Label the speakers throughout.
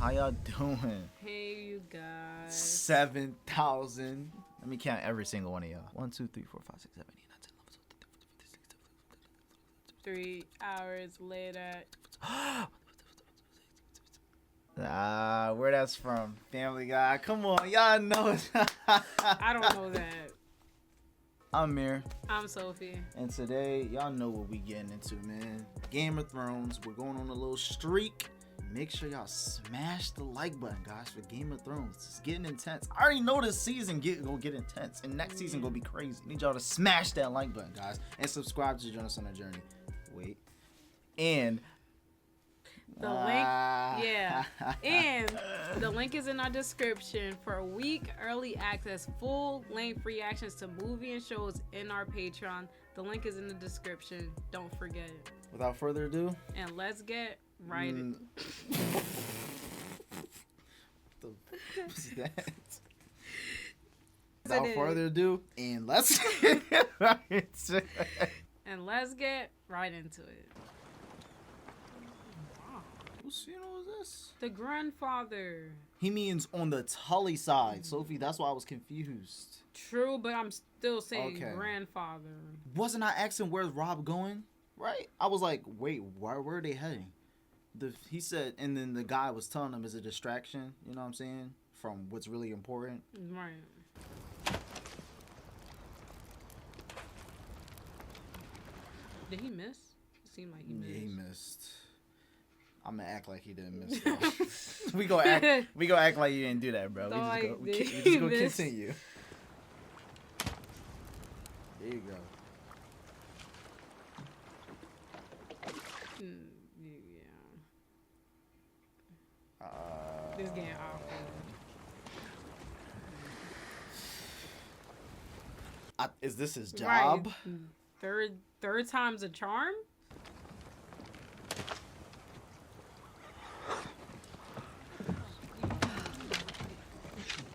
Speaker 1: How y'all doing?
Speaker 2: Hey, you guys.
Speaker 1: 7,000. Let me count every single one of y'all. 1, 2, 3, 4, 5, 6, 7, 8, 9, 10, 11,
Speaker 2: 3 hours later.
Speaker 1: Where that's from? Family Guy. Come on, y'all know it.
Speaker 2: I don't know that.
Speaker 1: I'm Mir.
Speaker 2: I'm Sophie.
Speaker 1: And today, y'all know what we getting into, man. Game of Thrones. We're going on a little streak. Make sure y'all smash the like button, guys, for Game of Thrones. It's getting intense. I already know this season gonna get intense, and next season gonna be crazy. Need y'all to smash that like button, guys, and subscribe to join us on our journey. Wait, and
Speaker 2: the link, yeah, and the link is in our description for a week early access, full-length reactions to movie and shows in our Patreon. The link is in the description. Don't forget it.
Speaker 1: Without further ado,
Speaker 2: and let's get right.
Speaker 1: What's that? Without further ado, and let's get right into it.
Speaker 2: And let's get right into it.
Speaker 1: Whose funeral is this?
Speaker 2: The grandfather.
Speaker 1: He means on the Tully side, Sophie. That's why I was confused.
Speaker 2: True, but I'm still saying grandfather.
Speaker 1: Wasn't I asking where's Rob going? Right? I was like, wait, where are they heading? He said, and then the guy was telling him it's a distraction, you know what I'm saying? From what's really important.
Speaker 2: Right. Did he miss? It seemed like he missed.
Speaker 1: Yeah, he missed. I'm gonna act like he didn't miss, though. we gonna act like you didn't do that, bro. We just gonna continue. There you go.
Speaker 2: This getting awful.
Speaker 1: Is this his job?
Speaker 2: Right. Third time's a charm?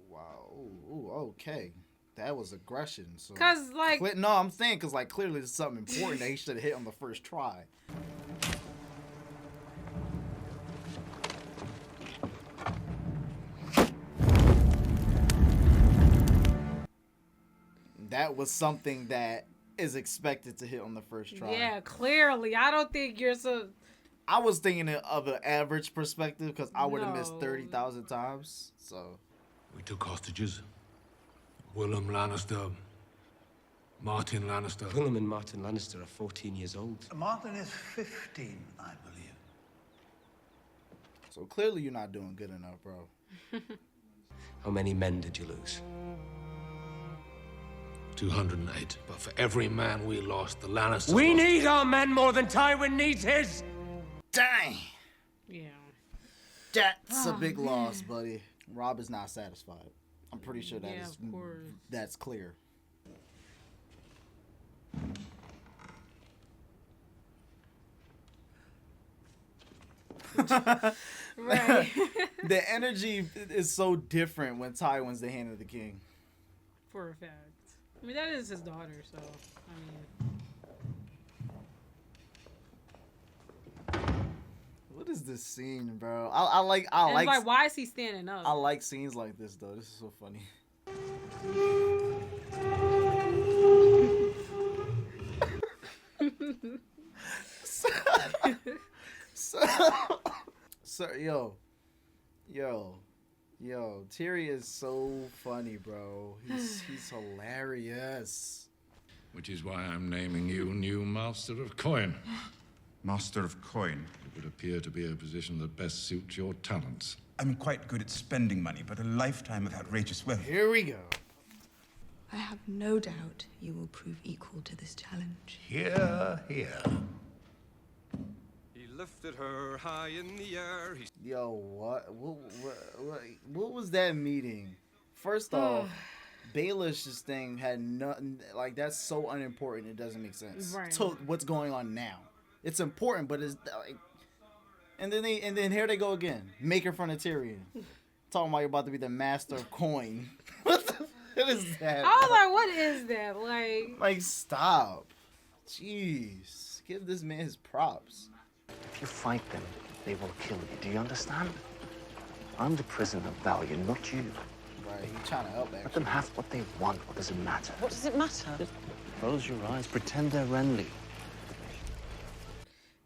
Speaker 1: Wow. Ooh, okay. That was aggression. So,
Speaker 2: cause like
Speaker 1: no, I'm saying because like clearly there's something important that he should have hit on the first try. That was something that is expected to hit on the first try.
Speaker 2: Yeah, clearly. I don't think you're so.
Speaker 1: I was thinking of an average perspective because I would have missed 30,000 times. So
Speaker 3: we took hostages. Willem Lannister, Martin Lannister.
Speaker 4: Willem and Martin Lannister are 14 years old.
Speaker 5: Martin is 15, I believe.
Speaker 1: So clearly you're not doing good enough, bro.
Speaker 4: How many men did you lose?
Speaker 3: 208. But for every man we lost, the Lannisters
Speaker 4: We need our men more than Tywin needs his!
Speaker 1: Dang!
Speaker 2: Yeah.
Speaker 1: That's a big loss, buddy. Rob is not satisfied. I'm pretty sure that's clear.
Speaker 2: Right.
Speaker 1: The energy is so different when Tywin's the hand of the king.
Speaker 2: For a fact. I mean, that is his daughter, so, I mean.
Speaker 1: What is this scene, bro? I like.
Speaker 2: Why is he standing up?
Speaker 1: I like scenes like this, though. This is so funny. Yo, Tyrion is so funny, bro. He's hilarious.
Speaker 3: Which is why I'm naming you new Master of Coin.
Speaker 6: Master of Coin?
Speaker 3: It would appear to be a position that best suits your talents.
Speaker 6: I'm quite good at spending money, but a lifetime of outrageous wealth.
Speaker 1: Here we go.
Speaker 7: I have no doubt you will prove equal to this challenge.
Speaker 3: Hear, hear.
Speaker 8: He lifted her high in the air.
Speaker 1: Yo, what was that meeting? First off, Baelish's thing had nothing. Like, that's so unimportant. It doesn't make sense.
Speaker 2: Right.
Speaker 1: So what's going on now? It's important, but it's like, and then here they go again, making fun of Tyrion, talking about you're about to be the master of coin. What is that?
Speaker 2: I was like, what is that?
Speaker 1: Like, stop. Jeez, give this man his props.
Speaker 9: If you fight them, they will kill you. Do you understand? I'm the prison of Valiant, not you.
Speaker 1: Right, he's trying to help,
Speaker 9: Let
Speaker 1: actually.
Speaker 9: them have what they want. What does it matter?
Speaker 10: What does it matter?
Speaker 9: Just close your eyes. Pretend they're Renly.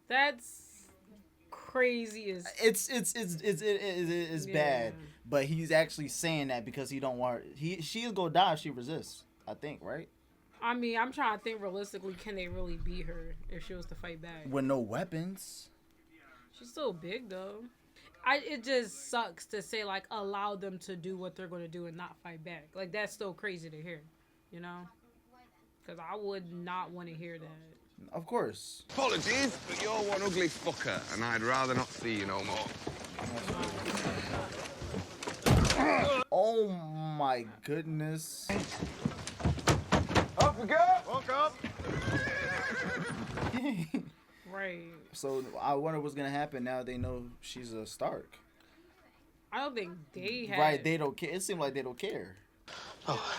Speaker 2: That's crazy as
Speaker 1: It's bad, but he's actually saying that because he don't want her. She'll go die if she resists. I think, right?
Speaker 2: I mean, I'm trying to think realistically, can they really beat her if she was to fight back?
Speaker 1: With no weapons.
Speaker 2: She's still big though. It just sucks to say like allow them to do what they're gonna do and not fight back. Like that's still crazy to hear, you know? Because I would not want to hear that.
Speaker 1: Of course.
Speaker 8: Apologies, but you're one ugly fucker, and I'd rather not see you no more.
Speaker 1: Oh my goodness.
Speaker 8: Up we go! Walk up!
Speaker 2: Right.
Speaker 1: So I wonder what's gonna happen now they know she's a Stark.
Speaker 2: I don't think they have.
Speaker 1: Right, they don't care. It seems like they don't care.
Speaker 4: Oh,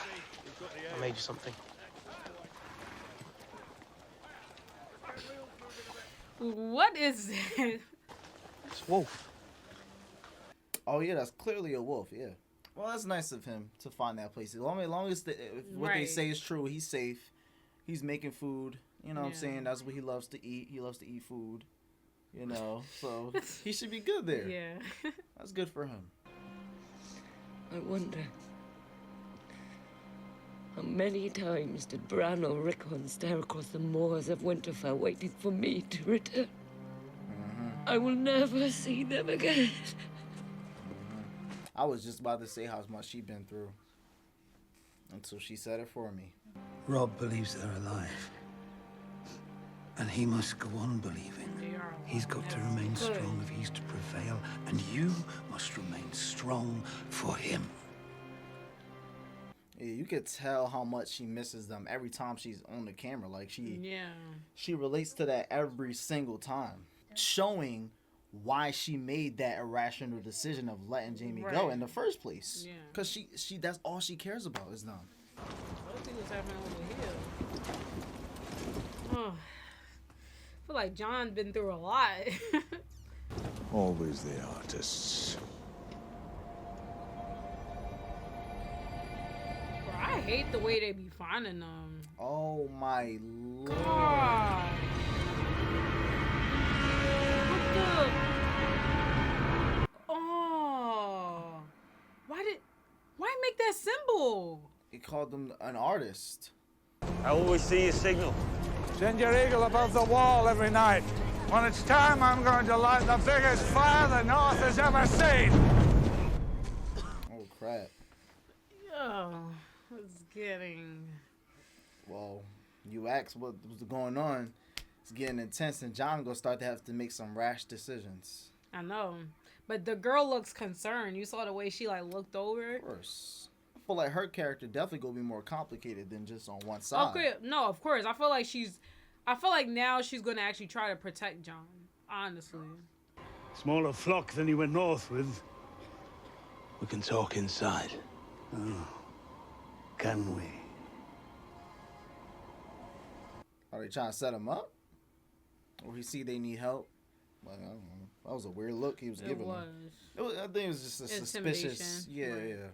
Speaker 4: I made you something.
Speaker 2: What is that?
Speaker 4: It's wolf.
Speaker 1: Oh yeah, that's clearly a wolf. Yeah. Well, that's nice of him to find that place. As long as what they
Speaker 2: Right.
Speaker 1: say is true, he's safe. He's making food. You know what I'm
Speaker 2: Yeah.
Speaker 1: saying? That's what he loves to eat. He loves to eat food. You know, so he should be good there.
Speaker 2: Yeah.
Speaker 1: That's good for him.
Speaker 11: I wonder how many times did Bran or Rickon stare across the moors of Winterfell waiting for me to return? I will never see them again.
Speaker 1: I was just about to say how much she's been through until she said it for me.
Speaker 5: Robb believes they're alive. And he must go on believing. He's got to remain strong if he's to prevail, and you must remain strong for him.
Speaker 1: Yeah, you could tell how much she misses them every time she's on the camera. Like she relates to that every single time, showing why she made that irrational decision of letting Jaime go in the first place.
Speaker 2: Yeah.
Speaker 1: Because she that's all she cares about is them.
Speaker 2: Let's see what's happening over here. Oh, I feel like Jon been through a lot.
Speaker 3: Always the artists.
Speaker 2: Bro, I hate the way they be finding them.
Speaker 1: Oh my lord.
Speaker 2: God. What the? Oh. Why make that symbol?
Speaker 1: He called them an artist.
Speaker 12: I always see your signal. Send your eagle above the wall every night. When it's time, I'm going to light the biggest fire the North has ever seen.
Speaker 1: Oh crap.
Speaker 2: Oh, it's getting...
Speaker 1: Well, you asked what was going on. It's getting intense, and Jon gonna start to have to make some rash decisions.
Speaker 2: I know. But the girl looks concerned. You saw the way she like looked over.
Speaker 1: Of course. I feel like her character definitely gonna be more complicated than just on one side.
Speaker 2: Okay, no, of course. I feel like now she's gonna actually try to protect Jon. Honestly.
Speaker 13: Smaller flock than you went north with. We can talk inside. Oh, can we?
Speaker 1: Are they trying to set him up? Or he see they need help? Like, I don't know. That was a weird look he was giving them. I think it was just a suspicious. Yeah,
Speaker 2: right.
Speaker 1: Yeah.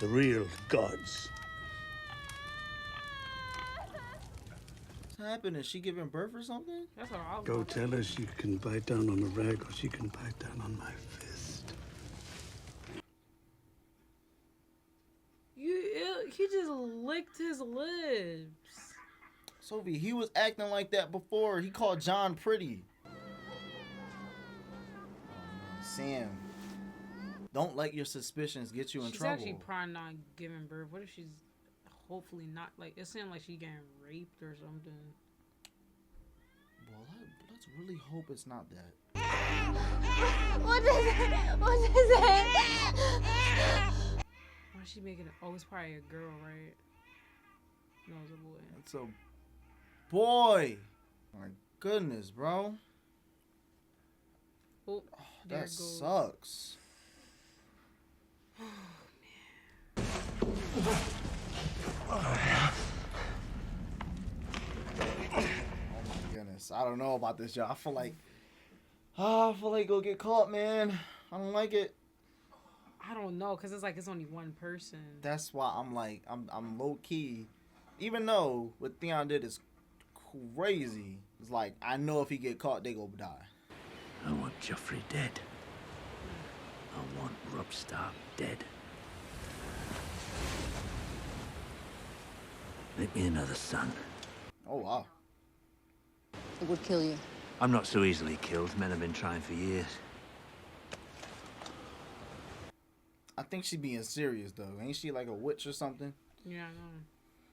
Speaker 13: The real gods.
Speaker 1: What's happening? Is she giving birth or something?
Speaker 2: That's what I was
Speaker 13: Go tell her she can bite down on a rag or she can bite down on my fist.
Speaker 2: He just licked his lips.
Speaker 1: Sophie, he was acting like that before. He called Jon pretty. Sam, don't let your suspicions get you in trouble.
Speaker 2: She's actually probably not giving birth. What if she's hopefully not? Like, it seemed like she's getting raped or something.
Speaker 1: Well, let's really hope it's not that.
Speaker 14: What is it? What is it?
Speaker 2: Why is she making it? Oh, it's probably a girl, right? No, it's a boy.
Speaker 1: It's a boy. My goodness, bro.
Speaker 2: Oh, there
Speaker 1: that
Speaker 2: it goes.
Speaker 1: sucks.
Speaker 2: Oh,
Speaker 1: my goodness. I don't know about this, y'all. I feel like he'll get caught, man. I don't like it.
Speaker 2: I don't know, cause it's like it's only one person.
Speaker 1: That's why I'm like I'm low key, even though what Theon did is crazy. It's like I know if he get caught, they go die.
Speaker 5: I want Joffrey dead. I want Robb Stark dead. Make me another son.
Speaker 1: Oh wow.
Speaker 10: It would kill you.
Speaker 5: I'm not so easily killed. Men have been trying for years.
Speaker 1: I think she being serious though. Ain't she like a witch or something?
Speaker 2: Yeah, I know.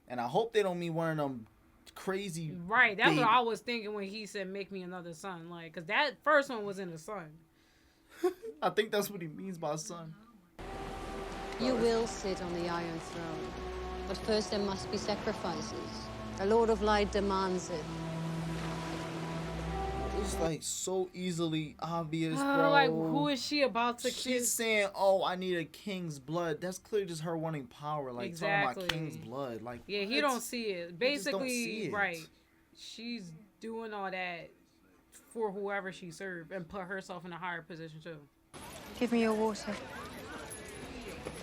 Speaker 1: And I hope they don't mean one of them crazy.
Speaker 2: Right, that's what I was thinking when he said make me another son. Like, cause that first one was in the son.
Speaker 1: I think that's what he means by son.
Speaker 10: You will sit on the Iron Throne. But first there must be sacrifices. The Lord of Light demands it.
Speaker 1: It's like so easily obvious, bro.
Speaker 2: Like, who is she about to kill?
Speaker 1: She's saying, "Oh, I need a king's blood." That's clearly just her wanting power, like talking about king's blood. Like,
Speaker 2: yeah, he don't see it. Basically,
Speaker 1: see it.
Speaker 2: right? She's doing all that for whoever she served and put herself in a higher position too.
Speaker 7: Give me your water.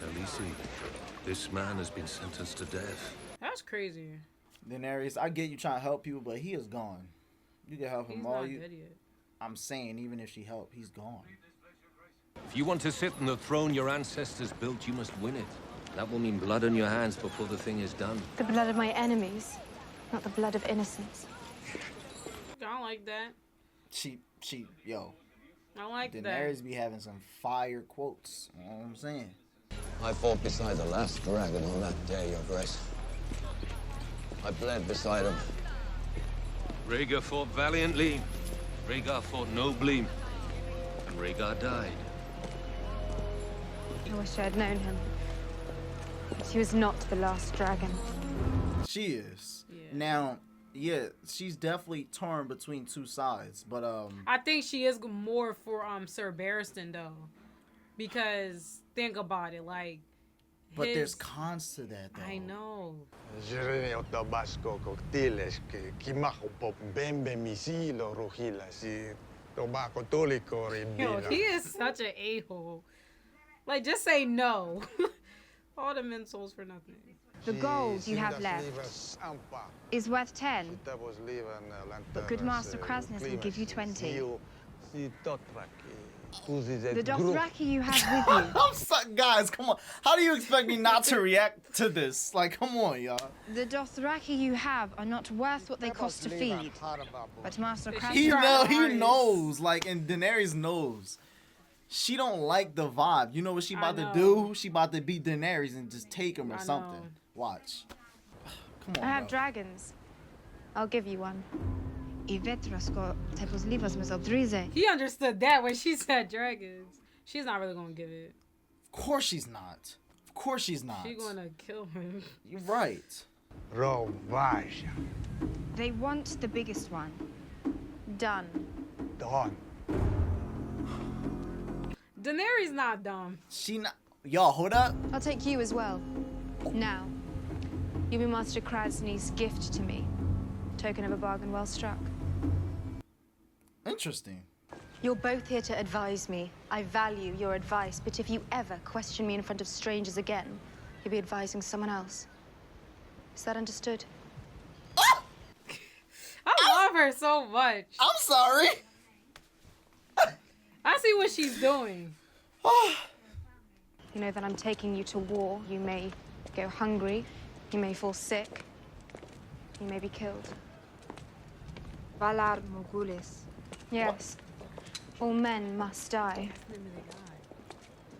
Speaker 15: Khaleesi, this man has been sentenced to death.
Speaker 2: That's crazy.
Speaker 1: Daenerys, I get you trying to help people, but he is gone. You can help him
Speaker 2: He's
Speaker 1: all
Speaker 2: not
Speaker 1: you.
Speaker 2: dead yet.
Speaker 1: I'm saying, even if she helped, he's gone.
Speaker 15: If you want to sit on the throne your ancestors built, you must win it. That will mean blood on your hands before the thing is done.
Speaker 7: The blood of my enemies, not the blood of innocents.
Speaker 2: I don't like that.
Speaker 1: Yo.
Speaker 2: I like
Speaker 1: Daenerys
Speaker 2: that.
Speaker 1: be having some fire quotes. You know what I'm saying?
Speaker 16: I fought beside the last dragon on that day, Your Grace. I bled beside him.
Speaker 15: Rhaegar fought valiantly. Rhaegar fought nobly. And Rhaegar died.
Speaker 7: I wish I had known him. But he was not the last dragon.
Speaker 1: She is. Yeah. Now, yeah, she's definitely torn between two sides, but
Speaker 2: I think she is more for Sir Barristan though, because think about it, like.
Speaker 1: But there's cons to that, though.
Speaker 2: I know. Yo, he is such an a-hole. Like, just say no. All the insults for nothing.
Speaker 17: The gold you have left is worth 10. But good Master Krasnus will give you 20. The Dothraki you have with you.
Speaker 1: I'm sorry, guys, come on. How do you expect me not to react to this? Like, come on, y'all.
Speaker 17: The Dothraki you have are not worth what they cost to feed. But Master Krasnus...
Speaker 1: He knows, like, and Daenerys knows. She don't like the vibe. You know what she about to do? She about to beat Daenerys and just take him or something. Watch. Come on,
Speaker 17: I have dragons. I'll give you one.
Speaker 2: He understood that when she said dragons. She's not really gonna give it.
Speaker 1: Of course she's not. Of course she's not.
Speaker 2: She's gonna kill him.
Speaker 1: You're right.
Speaker 17: They want the biggest one. Done.
Speaker 2: Daenerys not dumb.
Speaker 1: She not. Y'all, hold up.
Speaker 17: I'll take you as well. Now, you be Master Krasny's gift to me. Token of a bargain well struck.
Speaker 1: Interesting.
Speaker 7: You're both here to advise me. I value your advice, but if you ever question me in front of strangers again, you'll be advising someone else. Is that understood?
Speaker 2: I love her so much.
Speaker 1: I'm sorry.
Speaker 2: I see what she's doing.
Speaker 17: You know that I'm taking you to war. You may go hungry. You may fall sick. You may be killed.
Speaker 7: Valar Morghulis.
Speaker 17: Yes. All men must die.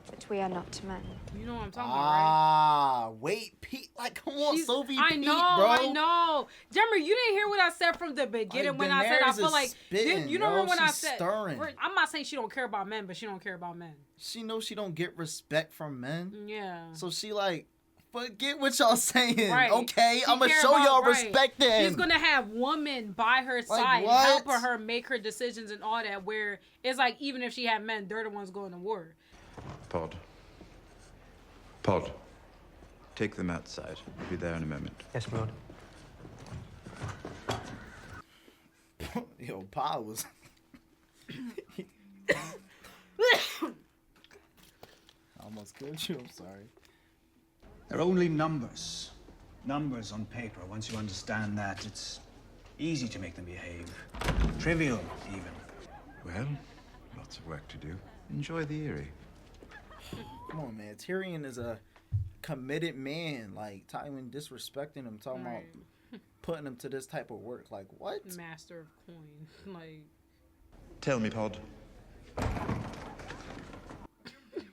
Speaker 17: But we are not men.
Speaker 2: You know what I'm talking about, right?
Speaker 1: Wait, Pete. Like, come on, Sophie.
Speaker 2: I
Speaker 1: Pete,
Speaker 2: know,
Speaker 1: bro.
Speaker 2: I know. Jemmer, you didn't hear what I said from the beginning
Speaker 1: Like,
Speaker 2: when I said I
Speaker 1: Daenerys
Speaker 2: feel
Speaker 1: is
Speaker 2: like
Speaker 1: spitting,
Speaker 2: you remember when I
Speaker 1: she's
Speaker 2: said
Speaker 1: stirring.
Speaker 2: I'm not saying she don't care about men, but she don't care about men.
Speaker 1: She knows she don't get respect from men.
Speaker 2: Yeah.
Speaker 1: So she like, forget what y'all saying.
Speaker 2: Right.
Speaker 1: Okay,
Speaker 2: She
Speaker 1: I'm gonna
Speaker 2: care
Speaker 1: show
Speaker 2: about-
Speaker 1: y'all
Speaker 2: right.
Speaker 1: respect then.
Speaker 2: She's gonna have women by her side,
Speaker 1: what?
Speaker 2: helping her make her decisions and all that. Where it's like even if she had men, they're the ones going to war.
Speaker 6: Pod. Take them outside. We'll be there in a moment.
Speaker 4: Yes, Lord.
Speaker 1: Yo, Pa was. almost killed you. I'm sorry.
Speaker 6: They're only numbers. Numbers on paper. Once you understand that, it's easy to make them behave. Trivial, even.
Speaker 18: Well, lots of work to do. Enjoy the Eyrie.
Speaker 1: Come on, man. Tyrion is a committed man. Like, Tywin disrespecting him, talking about putting him to this type of work. Like, what?
Speaker 2: Master of coin. Like,
Speaker 18: Tell me, Pod.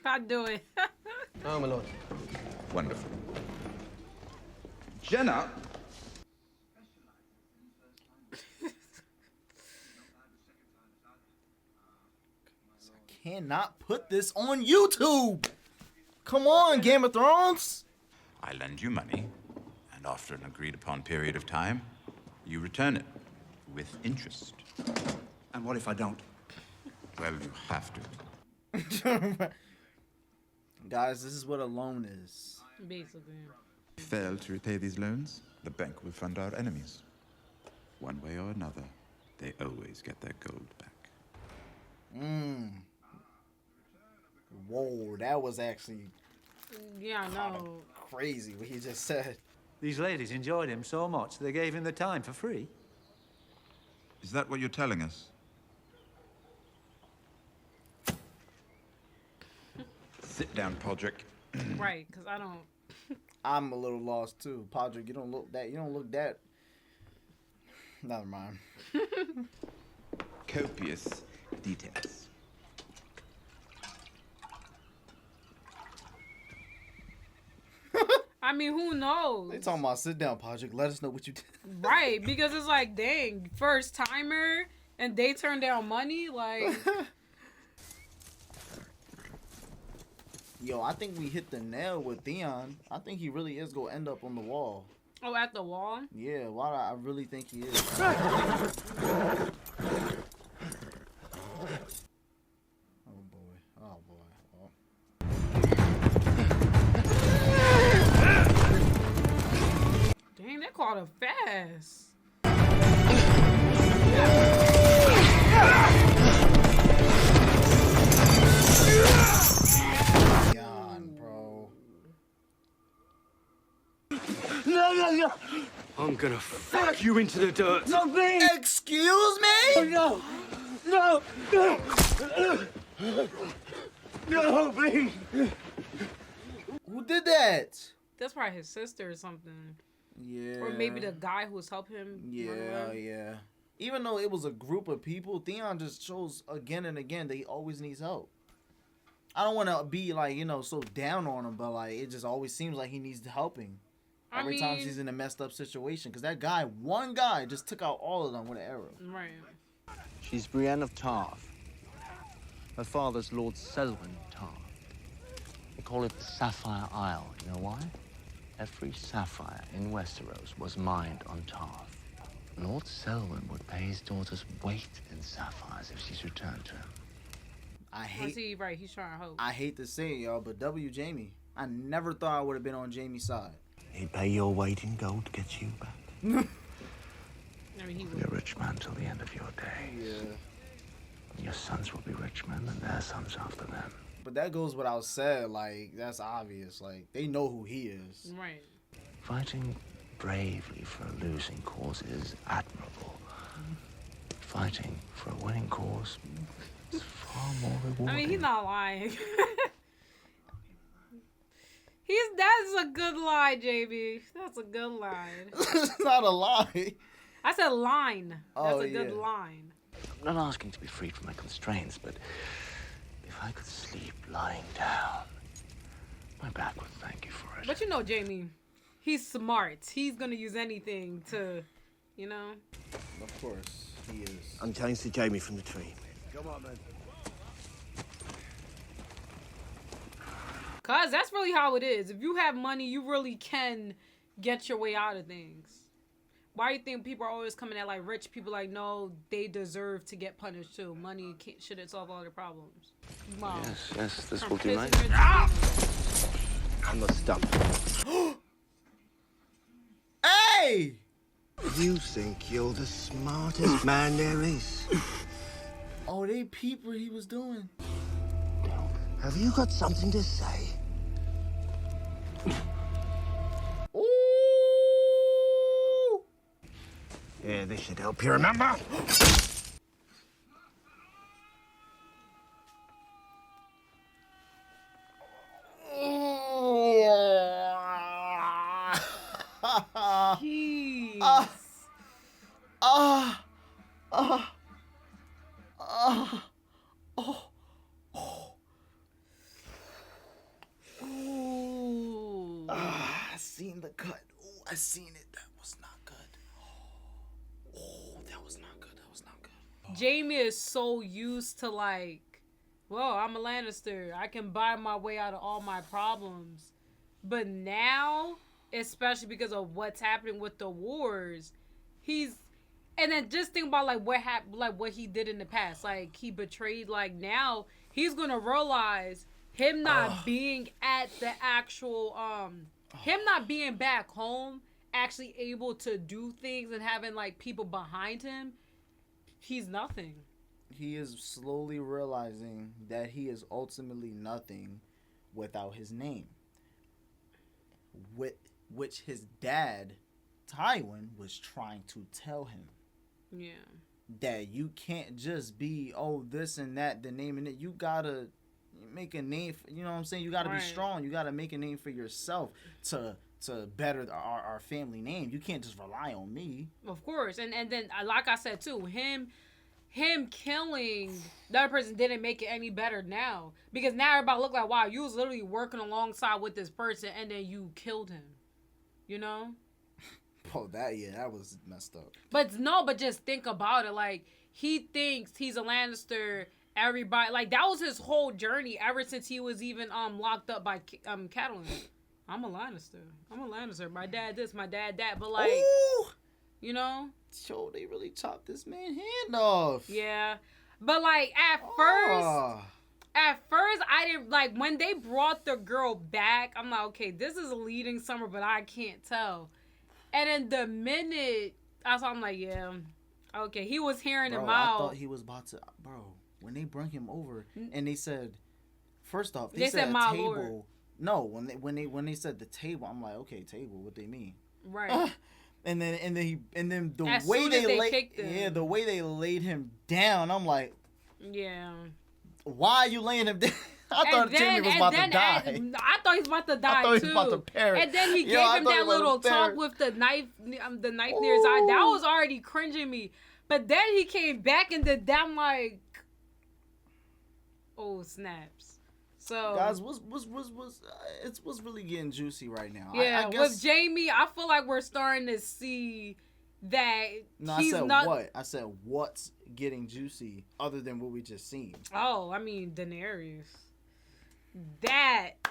Speaker 2: I do it.
Speaker 4: Oh, my lord.
Speaker 18: Wonderful. Jenna!
Speaker 1: Cannot put this on YouTube. Come on, Game of Thrones.
Speaker 18: I lend you money, and after an agreed upon period of time, you return it with interest.
Speaker 6: And what if I don't?
Speaker 18: Well, you have to.
Speaker 1: Guys, this is what a loan is.
Speaker 2: Basically.
Speaker 18: Fail to repay these loans, the bank will fund our enemies. One way or another, they always get their gold back.
Speaker 1: Whoa, that was actually
Speaker 2: Yeah, I know.
Speaker 1: crazy what he just said.
Speaker 19: These ladies enjoyed him so much they gave him the time for free.
Speaker 18: Is that what you're telling us? Sit down, Podrick.
Speaker 2: Right, because I don't.
Speaker 1: I'm a little lost too. Podrick, you don't look that. Never mind.
Speaker 18: Copious details.
Speaker 2: I mean, who knows?
Speaker 1: They talking about sit down, Podrick. Let us know what you did.
Speaker 2: Right, because it's like, dang, first timer, and they turn down money, like.
Speaker 1: Yo, I think we hit the nail with Theon. I think he really is gonna end up on the wall.
Speaker 2: Oh, at the wall?
Speaker 1: Yeah, why? I really think he is.
Speaker 2: Dang, that caught her fast.
Speaker 1: God, bro.
Speaker 13: No. I'm gonna fuck you into the dirt.
Speaker 1: No, please. Excuse me?
Speaker 13: No, please.
Speaker 1: Who did that?
Speaker 2: That's probably his sister or something.
Speaker 1: Yeah.
Speaker 2: Or maybe the guy who was helping him.
Speaker 1: Yeah. Even though it was a group of people, Theon just shows again and again that he always needs help. I don't want to be like, so down on him, but like it just always seems like he needs helping. Every time he's in a messed up situation. Because that guy, one guy, just took out all of them with an arrow.
Speaker 2: Right.
Speaker 9: She's Brienne of Tarth. Her father's Lord Selwyn Tarth. They call it the Sapphire Isle. You know why? Every sapphire in Westeros was mined on Tarth. Lord Selwyn would pay his daughter's weight in sapphires if she's returned to him.
Speaker 2: Right, he's trying to hope.
Speaker 1: I hate to say it, y'all, but Jaime. I never thought I would have been on Jaime's side.
Speaker 5: He'd pay your weight in gold to get you back.
Speaker 2: I mean,
Speaker 5: You're a rich man till the end of your days.
Speaker 1: Yeah.
Speaker 5: Your sons will be rich men, and their sons after them.
Speaker 1: But that goes without said. Like, that's obvious. Like, they know who he is.
Speaker 2: Right.
Speaker 5: Fighting bravely for a losing cause is admirable. Fighting for a winning cause is far more rewarding.
Speaker 2: I mean, he's not lying. That's a good lie, JB. That's a good line.
Speaker 1: It's not a lie.
Speaker 2: I said line. That's
Speaker 1: Oh,
Speaker 2: a good
Speaker 1: yeah.
Speaker 2: line.
Speaker 5: I'm not asking to be freed from my constraints, but if I could sleep lying down, my back would thank you for it.
Speaker 2: But Jamie, he's smart. He's gonna use anything to,
Speaker 1: Of course, he is.
Speaker 13: Unchain Sir Jaime from the tree. Come on, man.
Speaker 2: Cause that's really how it is. If you have money, you really can get your way out of things. Why do you think people are always coming at like rich people? Like, no, they deserve to get punished too. Money shouldn't solve all their problems. Mom.
Speaker 9: Yes, this
Speaker 2: From
Speaker 9: will do
Speaker 2: prison
Speaker 9: nicely.
Speaker 13: I must stop.
Speaker 1: Hey!
Speaker 13: You think you're the smartest man there is?
Speaker 1: Oh, they peeped what he was doing.
Speaker 5: Have you got something to say?
Speaker 1: Ooh!
Speaker 5: Yeah, this should help you remember.
Speaker 2: Jeez.
Speaker 1: I seen the cut. Ooh, I seen it. That was not good. Oh, that was not good. That was not good.
Speaker 2: Jaime is so used to like, well, I'm a Lannister. I can buy my way out of all my problems. But now, especially because of what's happening with the wars, and then just think about like what happened, like what he did in the past. Like he betrayed. Like now he's gonna realize him not being at the actual him not being back home, actually able to do things and having like people behind him. He's nothing.
Speaker 1: He is slowly realizing that he is ultimately nothing without his name. Which his dad, Tywin, was trying to tell him.
Speaker 2: Yeah.
Speaker 1: That you can't just be, this and that, the name and it. You gotta make a name, you know what I'm saying? You gotta be strong. You gotta make a name for yourself to better our family name. You can't just rely on me.
Speaker 2: Of course. And then, like I said, too, him killing the other person didn't make it any better now. Because now everybody look like, wow, you was literally working alongside with this person and then you killed him. You know?
Speaker 1: Oh, that was messed up.
Speaker 2: But just think about it. Like, he thinks he's a Lannister. Everybody, like, that was his whole journey ever since he was even locked up by Catelyn. I'm a Lannister. My dad this, my dad that. But, like, you know?
Speaker 1: Yo, they really chopped this man's hand off.
Speaker 2: Yeah. But, like, at first, I didn't, like, when they brought the girl back, I'm like, okay, this is leading somewhere, but I can't tell. And then the minute, I'm like, yeah, okay. He was hearing him out.
Speaker 1: I thought he was about to, when they brought him over, and they said, first off, they said
Speaker 2: my
Speaker 1: table.
Speaker 2: Lord.
Speaker 1: No, when they said the table, I'm like, okay, table, what they mean?
Speaker 2: Right.
Speaker 1: And then the
Speaker 2: as
Speaker 1: way
Speaker 2: the
Speaker 1: way they laid him down, I'm like,
Speaker 2: yeah.
Speaker 1: Why are you laying him down? I thought Jaime was about to die.
Speaker 2: I thought he was about to die
Speaker 1: I thought he was about to perish.
Speaker 2: And then he gave him that little talk with the knife near his eye. That was already cringing me. But then he came back and did that. I'm like, oh snaps. So
Speaker 1: guys, what's really getting juicy right now?
Speaker 2: Yeah,
Speaker 1: I guess,
Speaker 2: with Jaime, I feel like we're starting to see that he's not.
Speaker 1: What? I said what's getting juicy other than what we just seen.
Speaker 2: Oh, I mean Daenerys.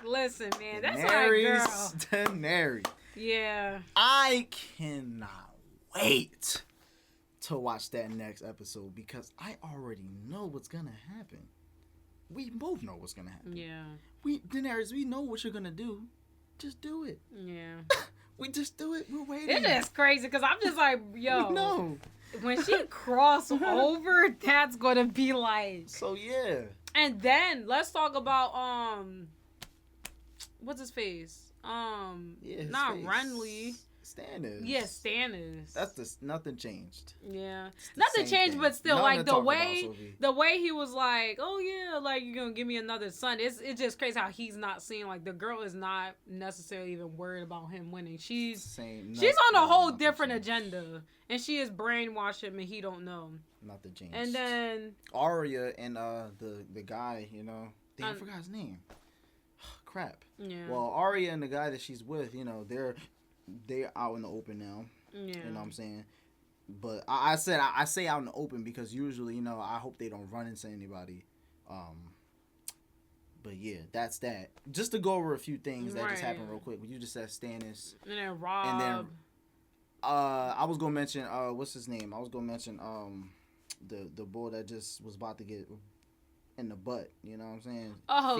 Speaker 2: Listen, man, that's my girl.
Speaker 1: Daenerys.
Speaker 2: Yeah.
Speaker 1: I cannot wait to watch that next episode because I already know what's gonna happen. We both know what's gonna happen.
Speaker 2: Yeah.
Speaker 1: Daenerys, we know what you're gonna do. Just do it.
Speaker 2: Yeah.
Speaker 1: We just do it. We're waiting.
Speaker 2: It's just crazy because I'm just like, yo.
Speaker 1: No.
Speaker 2: When she cross over, that's gonna be like.
Speaker 1: So yeah.
Speaker 2: And then let's talk about what's his face? Not Renly.
Speaker 1: Stannis.
Speaker 2: Yeah, Stannis.
Speaker 1: That's nothing changed.
Speaker 2: Yeah, nothing changed, but still, like the way he was like, oh yeah, like you're gonna give me another son. It's just crazy how he's not seeing like the girl is not necessarily even worried about him winning. She's on a whole different agenda, and she is brainwashed him, and he don't know.
Speaker 1: Nothing changed.
Speaker 2: And then
Speaker 1: Arya and the guy, you know, I forgot his name. Crap.
Speaker 2: Yeah.
Speaker 1: Well, Arya and the guy that she's with, you know, they're out in the open now.
Speaker 2: Yeah.
Speaker 1: You know what I'm saying? But I say out in the open because usually, you know, I hope they don't run into anybody. But yeah, that's that. Just to go over a few things that just happened real quick. You just said Stannis.
Speaker 2: And then Rob.
Speaker 1: And then I was gonna mention what's his name? I was gonna mention the boy that just was about to get in the butt. You know what I'm saying?
Speaker 2: Oh,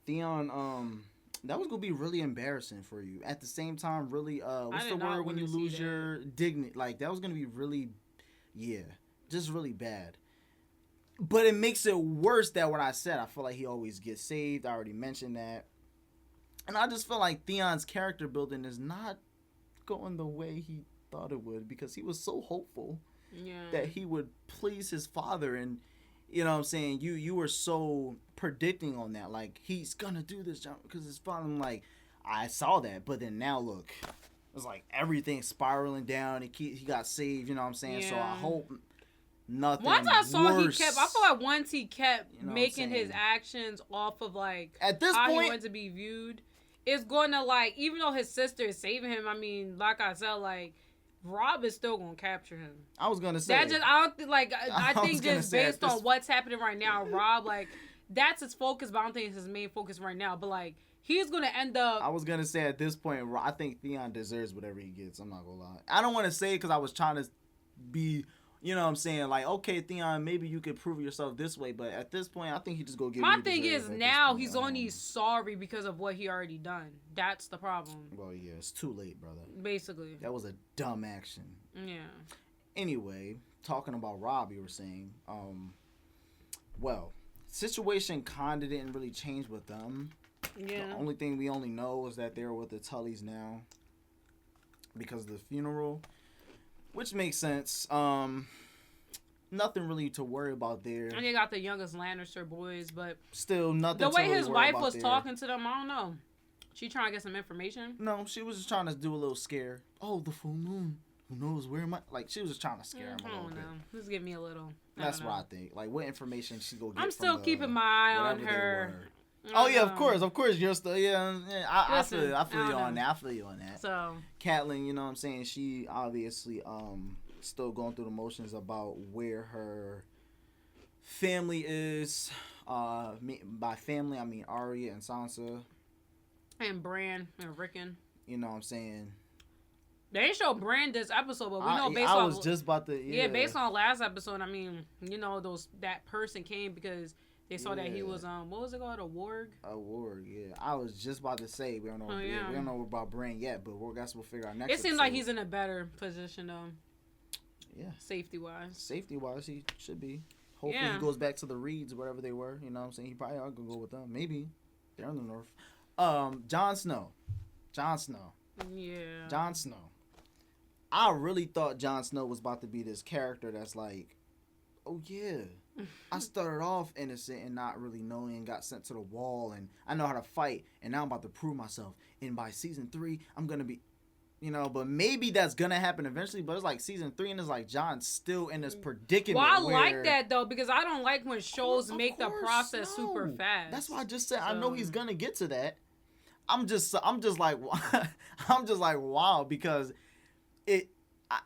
Speaker 1: Theon. That was gonna be really embarrassing for you. At the same time, really, what's the word when you lose your dignity? Like that was gonna be really, just really bad. But it makes it worse that what I said. I feel like he always gets saved. I already mentioned that. And I just feel like Theon's character building is not going the way he thought it would, because he was so hopeful that he would please his father. And, you know what I'm saying? You were so predicting on that. Like, he's going to do this, John, because his father. I'm like, I saw that. But then now, look, it's like everything spiraling down. He got saved, you know what I'm saying? So I hope nothing
Speaker 2: Once I saw
Speaker 1: worse.
Speaker 2: I feel like once he kept making his actions off of like
Speaker 1: at this
Speaker 2: how
Speaker 1: point,
Speaker 2: he wanted to be viewed, it's going to like, even though his sister is saving him, I mean, like I said, like Rob is still going to capture him.
Speaker 1: I was going to say
Speaker 2: that. Just I don't think like I think just based on what's happening right now, Rob, like that's his focus, but I don't think it's his main focus right now. But like he's going to end up.
Speaker 1: I was going to say at this point, I think Theon deserves whatever he gets. I'm not going to lie. I don't want to say it because I was trying to be. You know what I'm saying? Like, okay, Theon, maybe you could prove yourself this way, but at this point, I think he just go get.
Speaker 2: My thing is now he's only sorry because of what he already done. That's the problem.
Speaker 1: Well, yeah, it's too late, brother.
Speaker 2: Basically,
Speaker 1: that was a dumb action.
Speaker 2: Yeah.
Speaker 1: Anyway, talking about Rob, you were saying, well, situation kinda didn't really change with them.
Speaker 2: Yeah.
Speaker 1: The only thing we only know is that they're with the Tullys now because of the funeral. Which makes sense. Nothing really to worry about there.
Speaker 2: And they got the youngest Lannister boys, but
Speaker 1: still nothing.
Speaker 2: The way
Speaker 1: to really
Speaker 2: his wife was talking to them, I don't know. She trying to get some information?
Speaker 1: No, she was just trying to do a little scare. Oh, the full moon. Who knows where am I? Like, she was just trying to scare him a little bit.
Speaker 2: Just give me a little.
Speaker 1: That's what I think. Like, what information she go get?
Speaker 2: I'm still keeping my eye on her.
Speaker 1: Oh yeah, of course. You're still I feel you on that. I feel you on that.
Speaker 2: So
Speaker 1: Catelyn, you know what I'm saying? She obviously still going through the motions about where her family is. By family I mean Arya and Sansa.
Speaker 2: And Bran and Rickon.
Speaker 1: You know what I'm saying?
Speaker 2: They ain't show Bran this episode, but we know based
Speaker 1: on.
Speaker 2: I
Speaker 1: was just about to.
Speaker 2: Based on last episode, I mean, you know, that person came because they saw that he was what was it called, a warg?
Speaker 1: A warg, yeah. I was just about to say we don't know. We don't know about Bran yet, but we'll figure out next.
Speaker 2: It seems like he's in a better position though.
Speaker 1: Yeah.
Speaker 2: Safety wise,
Speaker 1: he should be. Hopefully he goes back to the Reeds, wherever they were. You know what I'm saying? He probably are gonna go with them. Maybe they're in the north. Jon Snow.
Speaker 2: Yeah.
Speaker 1: Jon Snow. I really thought Jon Snow was about to be this character that's like, oh yeah, I started off innocent and not really knowing and got sent to the wall and I know how to fight and now I'm about to prove myself. And by season 3, I'm going to be, but maybe that's going to happen eventually. But it's like season 3 and it's like Jon's still in this predicament.
Speaker 2: Well, I like that though because I don't like when shows make the process super fast.
Speaker 1: That's why I just said I know he's going to get to that. I'm just like, wow, because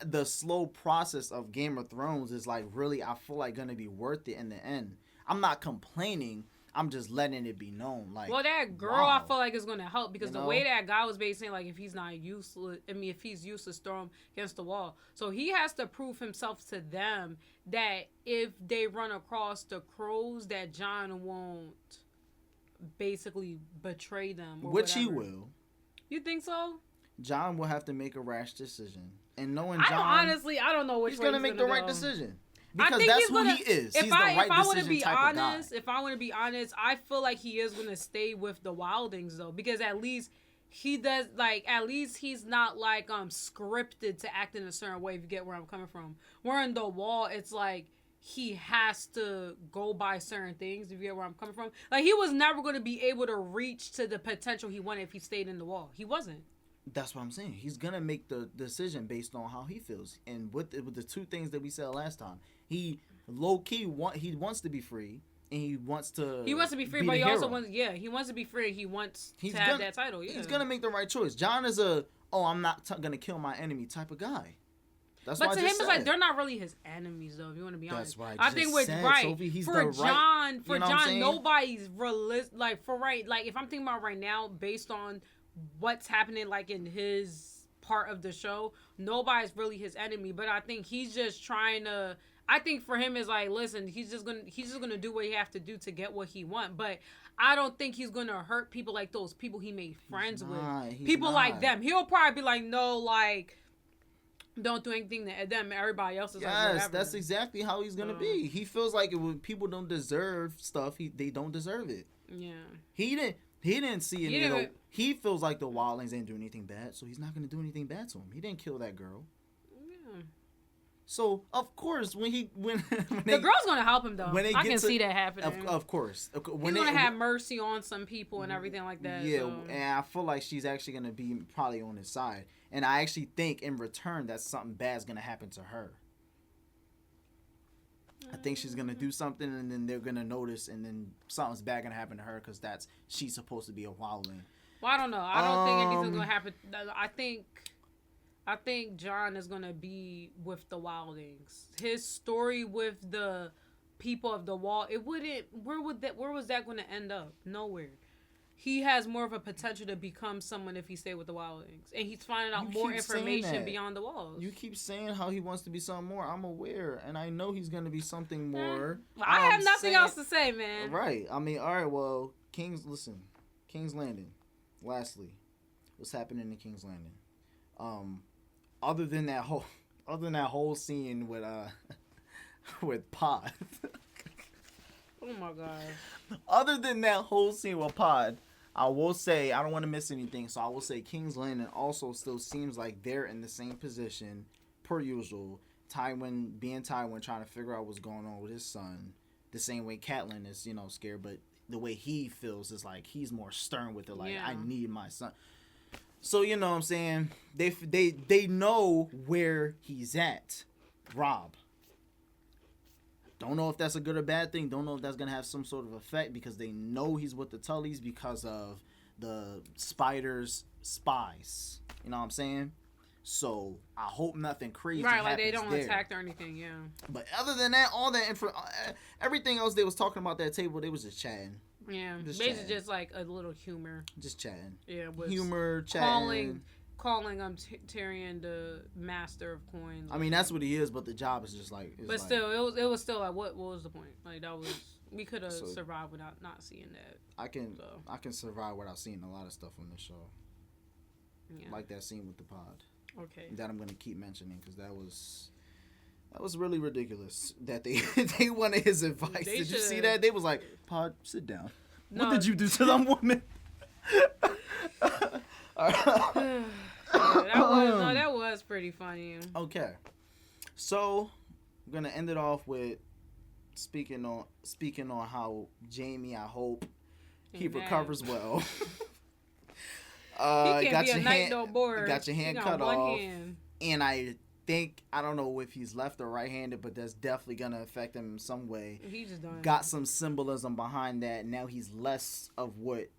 Speaker 1: the slow process of Game of Thrones is like really, I feel like gonna be worth it in the end. I'm not complaining. I'm just letting it be known. Like,
Speaker 2: well, that girl, wow. I feel like is gonna help because the way that guy was basically like, if he's not useless, if he's useless, throw him against the wall. So he has to prove himself to them that if they run across the crows, that Jon won't basically betray them. Or
Speaker 1: which
Speaker 2: whatever.
Speaker 1: He will.
Speaker 2: You think so?
Speaker 1: Jon will have to make a rash decision. And knowing Jon,
Speaker 2: I don't know which
Speaker 1: he's
Speaker 2: way
Speaker 1: gonna make the right decision because
Speaker 2: think
Speaker 1: that's who he is. He's the right decision type of guy.
Speaker 2: If I want to be honest, I feel like he is gonna stay with the Wildings though, because at least he does at least he's not like scripted to act in a certain way. If you get where I'm coming from, where in the Wall, it's like he has to go by certain things. If you get where I'm coming from, like he was never gonna be able to reach to the potential he wanted if he stayed in the Wall. He wasn't.
Speaker 1: That's what I'm saying. He's gonna make the decision based on how he feels, and with the two things that we said last time, he low key he wants to be free, and he wants to
Speaker 2: be free, but he also wants he wants to be free. He wants to have that title. Yeah,
Speaker 1: he's gonna make the right choice. Jon is I'm not gonna kill my enemy type of guy. That's
Speaker 2: but
Speaker 1: what
Speaker 2: to
Speaker 1: I
Speaker 2: him,
Speaker 1: just
Speaker 2: it's
Speaker 1: said.
Speaker 2: like they're not really his enemies, though. If you want to be honest,
Speaker 1: that's what I think with
Speaker 2: said,
Speaker 1: Sophie, he's
Speaker 2: for Jon,
Speaker 1: you know
Speaker 2: Jon, nobody's realistic. Like if I'm thinking about right now, based on what's happening like in his part of the show, nobody's really his enemy. But I think he's just trying to. I think for him is like, listen, he's just gonna do what he have to do to get what he want. But I don't think he's gonna hurt people like those people he made friends with. People like them. He'll probably be like, no, like don't do anything to them. Everybody else is like,
Speaker 1: Yes,
Speaker 2: whatever.
Speaker 1: that's exactly how he's gonna be. He feels like when people don't deserve stuff, they don't deserve it.
Speaker 2: Yeah.
Speaker 1: He didn't see it. He feels like the wildlings didn't do anything bad, so he's not gonna do anything bad to him. He didn't kill that girl.
Speaker 2: Yeah.
Speaker 1: So of course when
Speaker 2: the girl's gonna help him though. I can see that happening.
Speaker 1: Of course,
Speaker 2: he's gonna have mercy on some people and everything like that.
Speaker 1: Yeah,
Speaker 2: so.
Speaker 1: and I feel like she's actually gonna be probably on his side, and I actually think in return that something bad's gonna happen to her. I think she's gonna do something, and then they're gonna notice, and then something's bad gonna happen to her because she's supposed to be a wildling.
Speaker 2: Well, I don't know. I don't think anything's gonna happen. I think Jon is gonna be with the wildlings. His story with the people of the wall, it wouldn't. Where was that gonna end up? Nowhere. He has more of a potential to become someone if he stayed with the wildlings, and he's finding out more information beyond the walls.
Speaker 1: You keep saying how he wants to be something more. I'm aware, and I know he's gonna be something more.
Speaker 2: I have nothing else to say, man.
Speaker 1: Right. I mean, all right. Well, King's Landing. Lastly, what's happening in King's Landing? Other than that whole scene with with Pod.
Speaker 2: Oh my god.
Speaker 1: Other than that whole scene with Pod, I will say I don't want to miss anything, so I will say King's Landing also still seems like they're in the same position per usual. Tywin trying to figure out what's going on with his son, the same way Catelyn is, scared, but the way he feels is like he's more stern with it, like I need my son. So you know what I'm saying? They know where he's at. Rob. Don't know if that's a good or bad thing. Don't know if that's going to have some sort of effect because they know he's with the Tullys because of the Spider's spies. You know what I'm saying? So I hope nothing crazy happens
Speaker 2: like they don't
Speaker 1: there.
Speaker 2: attack or anything, yeah.
Speaker 1: But other than that, all that everything else they was talking about that table, they was just chatting.
Speaker 2: Yeah, basically just like a little humor.
Speaker 1: Just chatting.
Speaker 2: Yeah, with
Speaker 1: humor, chatting.
Speaker 2: Calling Tyrion the master of coins.
Speaker 1: I mean, that's what he is, but the job is just like.
Speaker 2: But still, it was still like, what was the point? Like that was we could have survived without not seeing that.
Speaker 1: I can survive without seeing a lot of stuff on this show. Yeah. Like that scene with the pod.
Speaker 2: Okay.
Speaker 1: That I'm gonna keep mentioning because that was really ridiculous that they wanted his advice. Did you see that? They was like, Pod, sit down. No. What did you do to that woman?
Speaker 2: That was pretty funny.
Speaker 1: Okay, so we're gonna end it off with speaking on how JAIME, I hope he recovers well.
Speaker 2: He can't be a knight no more.
Speaker 1: Got your hand cut off, and I don't know if he's left or right-handed, but that's definitely gonna affect him in some way.
Speaker 2: He just done.
Speaker 1: Got some symbolism behind that. Now he's less of what.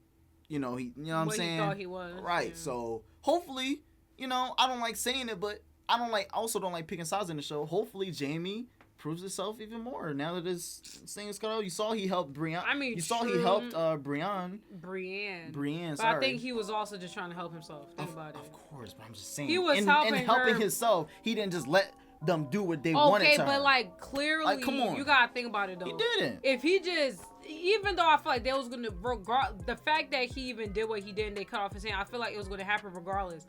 Speaker 1: What I'm saying?
Speaker 2: He thought he was.
Speaker 1: Right.
Speaker 2: Yeah.
Speaker 1: So hopefully, I don't like saying it, but I don't like picking sides in the show. Hopefully JAIME proves himself even more now that this thing is cut out. You saw he helped Brienne.
Speaker 2: He
Speaker 1: helped Brienne.
Speaker 2: But
Speaker 1: sorry.
Speaker 2: I think he was also just trying to help himself. Think about it.
Speaker 1: Of course, but I'm just saying.
Speaker 2: He was helping
Speaker 1: himself. He didn't just let them do what they wanted to.
Speaker 2: Okay, but like clearly,
Speaker 1: come on.
Speaker 2: You gotta think about it though.
Speaker 1: He didn't.
Speaker 2: If he just, even though I feel like they was gonna the fact that he even did what he did and they cut off his hand, I feel like it was gonna happen regardless.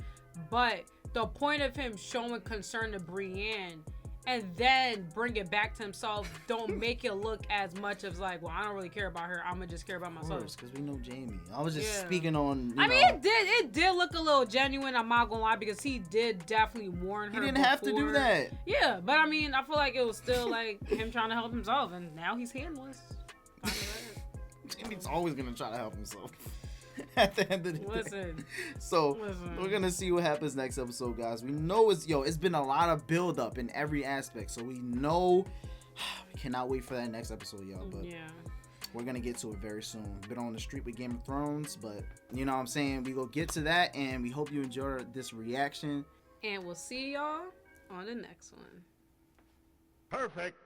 Speaker 2: But the point of him showing concern to Brienne and then bring it back to himself, don't make it look as much as like, well, I don't really care about her. I'm gonna just care about myself.
Speaker 1: Of course, because we know JAIME. I was just speaking on.
Speaker 2: It did look a little genuine. I'm not gonna lie because he did definitely warn her.
Speaker 1: He didn't have to do that.
Speaker 2: Yeah, but I mean, I feel like it was still like him trying to help himself, and now he's handless.
Speaker 1: JAIME's always gonna try to help himself. At the end of the day. So we're gonna see what happens next episode, guys. We know it's been a lot of build up in every aspect, so we know we cannot wait for that next episode, y'all. But we're gonna get to it very soon. Been on the street with Game of Thrones, but you know what I'm saying, we go get to that, and we hope you enjoyed this reaction.
Speaker 2: And we'll see y'all on the next one.
Speaker 12: Perfect.